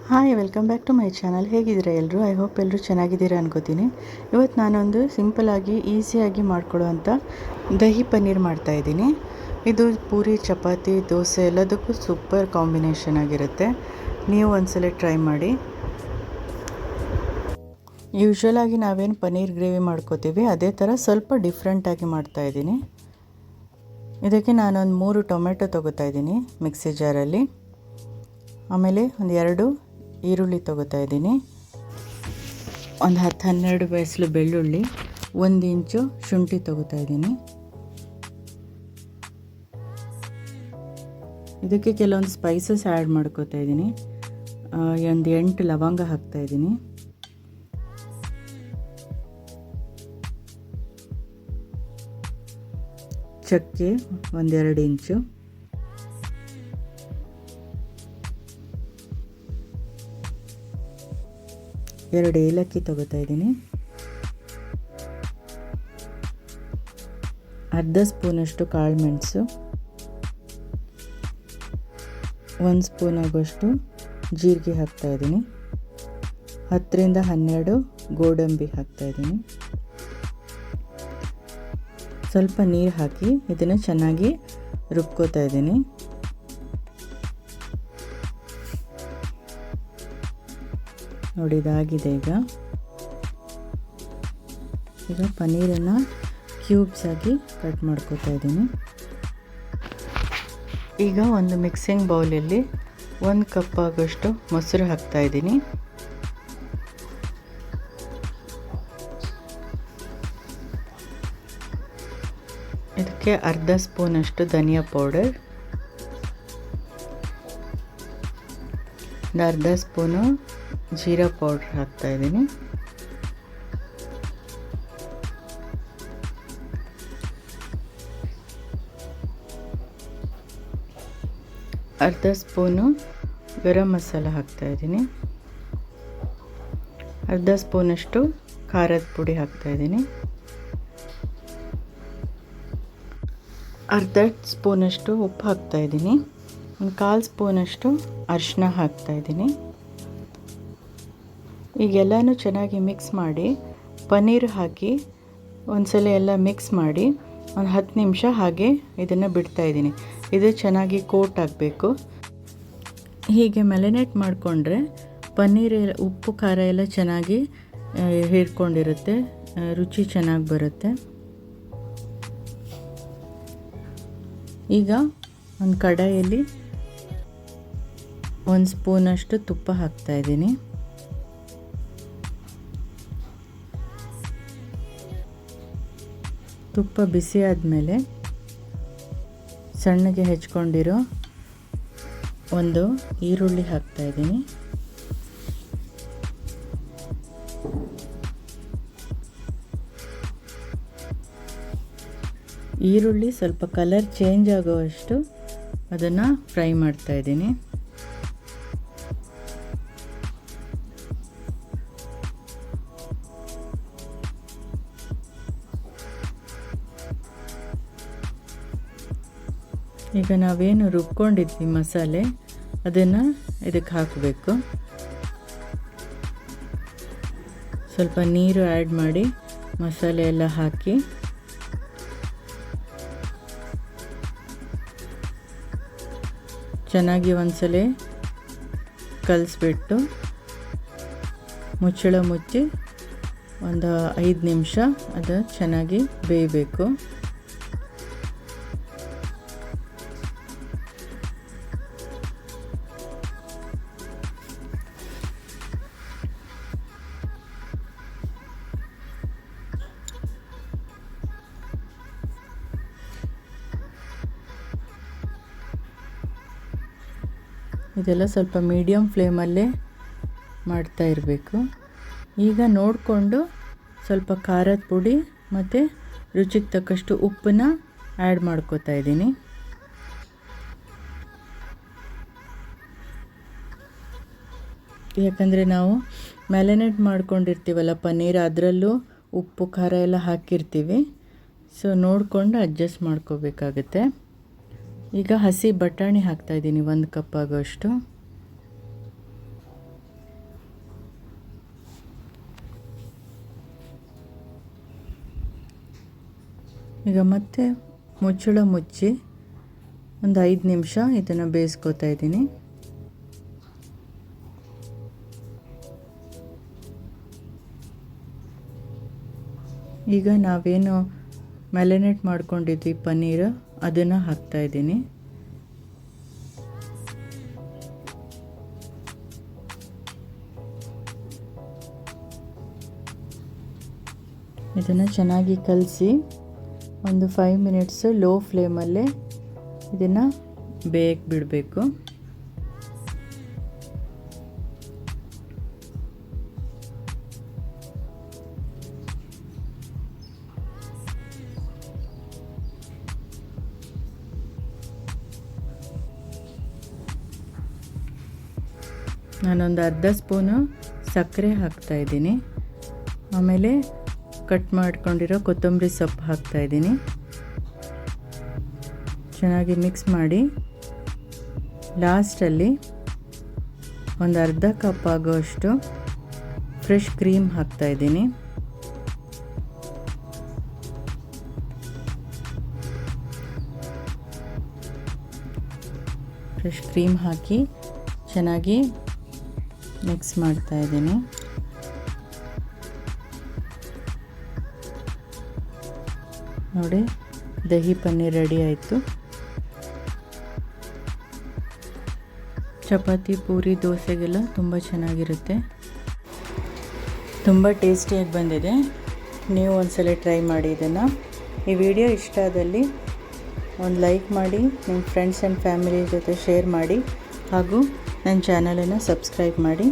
Hi welcome back to my channel. ಹೇಗಿದ್ದೀರಾ ಎಲ್ಲರೂ? I hope ಎಲ್ಲರೂ ಚೆನ್ನಾಗಿದ್ದೀರಾ ಅನ್ಕೋತೀನಿ. ಇವತ್ತು ನಾನೊಂದು ಸಿಂಪಲಾಗಿ ಈಸಿಯಾಗಿ ಮಾಡ್ಕೊಳ್ಳುವಂಥ ದಹಿ ಪನ್ನೀರ್ ಮಾಡ್ತಾಯಿದ್ದೀನಿ. ಇದು ಪೂರಿ, ಚಪಾತಿ, ದೋಸೆ ಎಲ್ಲದಕ್ಕೂ ಸೂಪರ್ ಕಾಂಬಿನೇಷನ್ ಆಗಿರುತ್ತೆ. ನೀವು ಒಂದ್ಸಲ ಟ್ರೈ ಮಾಡಿ. ಯೂಶ್ವಲಾಗಿ ನಾವೇನು ಪನ್ನೀರ್ ಗ್ರೇವಿ ಮಾಡ್ಕೋತೀವಿ ಅದೇ ಥರ ಸ್ವಲ್ಪ ಡಿಫ್ರೆಂಟಾಗಿ ಮಾಡ್ತಾಯಿದ್ದೀನಿ. ಇದಕ್ಕೆ ನಾನೊಂದು 3 ಟೊಮೆಟೊ ತೊಗೋತಾಯಿದ್ದೀನಿ ಮಿಕ್ಸಿ ಜಾರಲ್ಲಿ. ಆಮೇಲೆ ಒಂದು 2 ಈರುಳ್ಳಿ ತೊಗೋತಾ ಇದ್ದೀನಿ, ಒಂದು 10-12 ಬೆಸಲು ಬೆಳ್ಳುಳ್ಳಿ, 1 ಇಂಚು ಶುಂಠಿ ತೊಗೋತಾ ಇದ್ದೀನಿ. ಇದಕ್ಕೆ ಕೆಲವೊಂದು ಸ್ಪೈಸಸ್ ಆ್ಯಡ್ ಮಾಡ್ಕೋತಾ ಇದ್ದೀನಿ. ಒಂದು 8 ಲವಂಗ ಹಾಕ್ತಾ ಇದ್ದೀನಿ. ಚಕ್ಕೆ 1-2 ಇಂಚು, ಎರಡು ಏಲಕ್ಕಿ ತೊಗೋತಾ ಇದ್ದೀನಿ, ಅರ್ಧ ಸ್ಪೂನಷ್ಟು ಕಾಳು ಮೆಣಸು, 1 ಸ್ಪೂನ್ ಆಗೋಷ್ಟು ಜೀರಿಗೆ ಹಾಕ್ತಾ ಇದ್ದೀನಿ, 10-12 ಗೋಡಂಬಿ ಹಾಕ್ತಾ ಇದ್ದೀನಿ. ಸ್ವಲ್ಪ ನೀರು ಹಾಕಿ ಇದನ್ನು ಚೆನ್ನಾಗಿ ರುಬ್ಕೋತಾ ಇದ್ದೀನಿ. ನೋಡಿ, ಇದಾಗಿದೆ. ಈಗ ಪನ್ನೀರನ್ನು ಕ್ಯೂಬ್ಸ್ ಆಗಿ ಕಟ್ ಮಾಡ್ಕೋತಾ ಇದ್ದೀನಿ. ಈಗ ಒಂದು ಮಿಕ್ಸಿಂಗ್ ಬೌಲಲ್ಲಿ 1 ಕಪ್ ಆಗೋಷ್ಟು ಮೊಸರು ಹಾಕ್ತಾ ಇದ್ದೀನಿ. ಇದಕ್ಕೆ ಅರ್ಧ ಸ್ಪೂನಷ್ಟು ಧನಿಯಾ ಪೌಡರ್, ಅರ್ಧ ಸ್ಪೂನು ಜೀರಾ ಪೌಡ್ರ್ ಹಾಕ್ತಾ ಇದ್ದೀನಿ. ಅರ್ಧ ಸ್ಪೂನು ಗರಂ ಮಸಾಲ ಹಾಕ್ತಾ ಇದ್ದೀನಿ. ಅರ್ಧ ಸ್ಪೂನಷ್ಟು ಖಾರದ ಪುಡಿ ಹಾಕ್ತಾ ಇದ್ದೀನಿ. ಅರ್ಧ ಸ್ಪೂನಷ್ಟು ಉಪ್ಪು ಹಾಕ್ತಾ ಇದ್ದೀನಿ. ಒಂದು 1/4 ಸ್ಪೂನಷ್ಟು ಅರಿಶಿನ ಹಾಕ್ತಾ ಇದ್ದೀನಿ. ಈಗೆಲ್ಲನೂ ಚೆನ್ನಾಗಿ ಮಿಕ್ಸ್ ಮಾಡಿ ಪನ್ನೀರ್ ಹಾಕಿ ಒಂದ್ಸಲ ಎಲ್ಲ ಮಿಕ್ಸ್ ಮಾಡಿ ಒಂದು 10 ನಿಮಿಷ ಹಾಗೆ ಇದನ್ನು ಬಿಡ್ತಾಯಿದ್ದೀನಿ. ಇದು ಚೆನ್ನಾಗಿ ಕೋಟ್ ಆಗಬೇಕು. ಹೀಗೆ ಮ್ಯಾರಿನೇಟ್ ಮಾಡಿಕೊಂಡ್ರೆ ಪನ್ನೀರ್ ಉಪ್ಪು ಖಾರ ಎಲ್ಲ ಚೆನ್ನಾಗಿ ಹೀರ್ಕೊಂಡಿರುತ್ತೆ, ರುಚಿ ಚೆನ್ನಾಗಿ ಬರುತ್ತೆ. ಈಗ ಒಂದು ಕಡಾಯಲ್ಲಿ 1 ಸ್ಪೂನಷ್ಟು ತುಪ್ಪ ಹಾಕ್ತಾ ಇದ್ದೀನಿ. ತುಪ್ಪ ಬಿಸಿ ಆದಮೇಲೆ ಸಣ್ಣಗೆ ಹೆಚ್ಕೊಂಡಿರೋ ಒಂದು ಈರುಳ್ಳಿ ಹಾಕ್ತಾ ಇದ್ದೀನಿ. ಈರುಳ್ಳಿ ಸ್ವಲ್ಪ ಕಲರ್ ಚೇಂಜ್ ಆಗೋವಷ್ಟು ಅದನ್ನು ಫ್ರೈ ಮಾಡ್ತಾ ಇದ್ದೀನಿ. ಈಗ ನಾವೇನು ರುಬ್ಕೊಂಡಿದ್ವಿ ಮಸಾಲೆ ಅದನ್ನು ಇದಕ್ಕೆ ಹಾಕಬೇಕು. ಸ್ವಲ್ಪ ನೀರು ಆ್ಯಡ್ ಮಾಡಿ ಮಸಾಲೆ ಎಲ್ಲ ಹಾಕಿ ಚೆನ್ನಾಗಿ ಒಂದ್ಸಲ ಕಲಿಸ್ಬಿಟ್ಟು ಮುಚ್ಚಳ ಮುಚ್ಚಿ ಒಂದು 5 ನಿಮಿಷ ಅದು ಚೆನ್ನಾಗಿ ಬೇಯಬೇಕು. ಇದೆಲ್ಲ ಸ್ವಲ್ಪ ಮೀಡಿಯಮ್ ಫ್ಲೇಮಲ್ಲೇ ಮಾಡ್ತಾ ಇರಬೇಕು. ಈಗ ನೋಡಿಕೊಂಡು ಸ್ವಲ್ಪ ಖಾರದ ಪುಡಿ ಮತ್ತು ರುಚಿಗೆ ತಕ್ಕಷ್ಟು ಉಪ್ಪನ್ನ ಆ್ಯಡ್ ಮಾಡ್ಕೋತಾ ಇದ್ದೀನಿ. ಯಾಕಂದರೆ ನಾವು ಮ್ಯಾರಿನೇಟ್ ಮಾಡ್ಕೊಂಡಿರ್ತೀವಲ್ಲ ಪನ್ನೀರ್, ಅದರಲ್ಲೂ ಉಪ್ಪು ಖಾರ ಎಲ್ಲ ಹಾಕಿರ್ತೀವಿ. ಸೊ ನೋಡಿಕೊಂಡು ಅಡ್ಜಸ್ಟ್ ಮಾಡ್ಕೋಬೇಕಾಗುತ್ತೆ. ಈಗ ಹಸಿ ಬಟಾಣಿ ಹಾಕ್ತಾಯಿದ್ದೀನಿ 1 ಕಪ್ ಆಗೋಷ್ಟು. ಈಗ ಮತ್ತೆ ಮುಚ್ಚಳ ಮುಚ್ಚಿ ಒಂದು 5 ನಿಮಿಷ ಇದನ್ನು ಬೇಯಿಸ್ಕೊತಾ ಇದ್ದೀನಿ. ಈಗ ನಾವೇನು ಮ್ಯಾರಿನೇಟ್ ಮಾಡ್ಕೊಂಡಿದ್ವಿ ಪನ್ನೀರ್ ಅದನ್ನು ಹಾಕ್ತಾ ಇದ್ದೀನಿ. ಇದನ್ನು ಚೆನ್ನಾಗಿ ಕಲಸಿ ಒಂದು 5 ಮಿನಿಟ್ಸ್ ಲೋ ಫ್ಲೇಮಲ್ಲೇ ಇದನ್ನು ಬೇಯಕ್ಕೆ ಬಿಡಬೇಕು. ನಾನೊಂದು ಅರ್ಧ ಸ್ಪೂನು ಸಕ್ಕರೆ ಹಾಕ್ತಾಯಿದ್ದೀನಿ. ಆಮೇಲೆ ಕಟ್ ಮಾಡ್ಕೊಂಡಿರೋ ಕೊತ್ತಂಬರಿ ಸೊಪ್ಪು ಹಾಕ್ತಾಯಿದ್ದೀನಿ. ಚೆನ್ನಾಗಿ ಮಿಕ್ಸ್ ಮಾಡಿ ಲಾಸ್ಟಲ್ಲಿ ಒಂದು ಅರ್ಧ ಕಪ್ ಆಗೋಷ್ಟು ಫ್ರೆಶ್ ಕ್ರೀಮ್ ಹಾಕ್ತಾಯಿದ್ದೀನಿ. ಫ್ರೆಶ್ ಕ್ರೀಮ್ ಹಾಕಿ ಚೆನ್ನಾಗಿ ಮಿಕ್ಸ್ ಮಾಡ್ತಾಯಿದ್ದೀನಿ. ನೋಡಿ, ದಹಿ ಪನ್ನೀರ್ ರೆಡಿ ಆಯಿತು. ಚಪಾತಿ, ಪೂರಿ, ದೋಸೆಗೆಲ್ಲ ತುಂಬ ಚೆನ್ನಾಗಿರುತ್ತೆ. ತುಂಬ ಟೇಸ್ಟಿಯಾಗಿ ಬಂದಿದೆ. ನೀವು ಒಂದ್ಸಲ ಟ್ರೈ ಮಾಡಿ ಇದನ್ನು. ಈ ವಿಡಿಯೋ ಇಷ್ಟ ಆದಲ್ಲಿ ಒಂದು ಲೈಕ್ ಮಾಡಿ, ನಿಮ್ಮ ಫ್ರೆಂಡ್ಸ್ ಆ್ಯಂಡ್ ಫ್ಯಾಮಿಲಿ ಜೊತೆ ಶೇರ್ ಮಾಡಿ, ಹಾಗೂ ನನ್ನ ಚಾನಲನ್ನು ಸಬ್ಸ್ಕ್ರೈಬ್ ಮಾಡಿ.